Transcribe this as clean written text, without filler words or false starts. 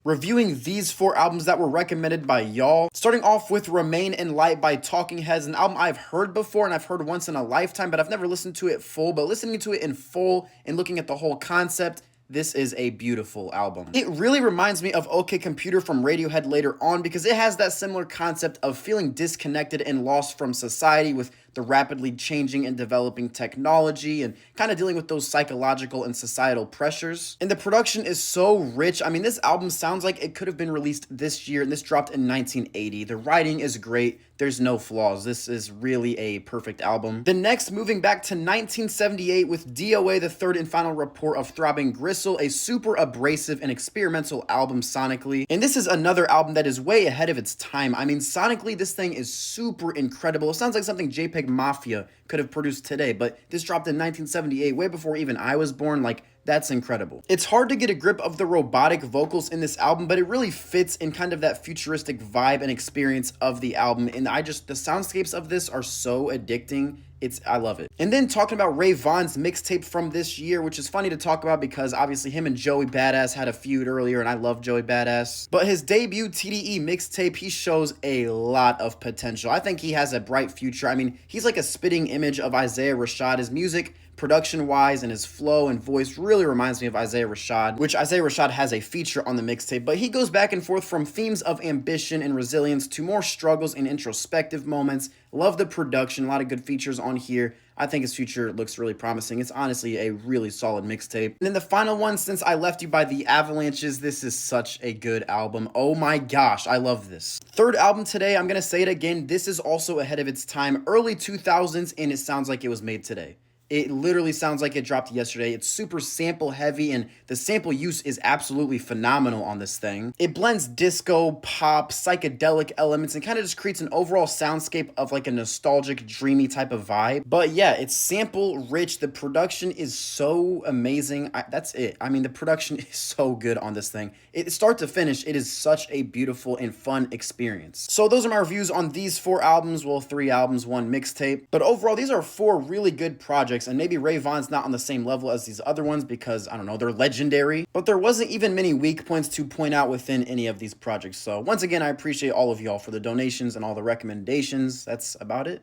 reviewing these 4 albums that were recommended by y'all. Starting off with Remain in Light by Talking Heads, an album I've heard before and I've heard once in a lifetime, but I've never listened to it full. But listening to it in full and looking at the whole concept, this is a beautiful album. It really reminds me of OK Computer from Radiohead later on because it has that similar concept of feeling disconnected and lost from society with the rapidly changing and developing technology and kind of dealing with those psychological and societal pressures. And the production is so rich. I mean, this album sounds like it could have been released this year, and this dropped in 1980. The writing is great. There's no flaws. This is really a perfect album. The next, moving back to 1978 with DOA, the third and final report of Throbbing Gristle, a super abrasive and experimental album sonically. And this is another album that is way ahead of its time. I mean, sonically, this thing is super incredible. It sounds like something JPEG Mafia could have produced today, but this dropped in 1978, way before even I was born. Like, that's incredible. It's hard to get a grip of the robotic vocals in this album, but it really fits in kind of that futuristic vibe and experience of the album. And the soundscapes of this are so addicting. I love it. And then talking about Ray Vaughn's mixtape from this year, which is funny to talk about because obviously him and Joey Badass had a feud earlier, and I love Joey Badass. But his debut TDE mixtape, he shows a lot of potential. I think he has a bright future. I mean, he's like a spitting image of Isaiah Rashad. His music, production-wise, and his flow and voice really reminds me of Isaiah Rashad, which Isaiah Rashad has a feature on the mixtape, but he goes back and forth from themes of ambition and resilience to more struggles and introspective moments. Love the production, a lot of good features on here. I think his future looks really promising. It's honestly a really solid mixtape. And then the final one, Since I Left You by the Avalanches. This is such a good album. Oh my gosh, I love this. Third album today, I'm gonna say it again, this is also ahead of its time, early 2000s, and it sounds like it was made today. It literally sounds like it dropped yesterday. It's super sample heavy, and the sample use is absolutely phenomenal on this thing. It blends disco, pop, psychedelic elements, and kind of just creates an overall soundscape of like a nostalgic, dreamy type of vibe. But yeah, it's sample rich. The production is so amazing. That's it. I mean, the production is so good on this thing. Start to finish, it is such a beautiful and fun experience. So those are my reviews on these 4 albums. Well, 3 albums, 1 mixtape. But overall, these are 4 really good projects. And maybe Ray Vaughn's not on the same level as these other ones because, I don't know, they're legendary. But there wasn't even many weak points to point out within any of these projects. So once again, I appreciate all of y'all for the donations and all the recommendations. That's about it.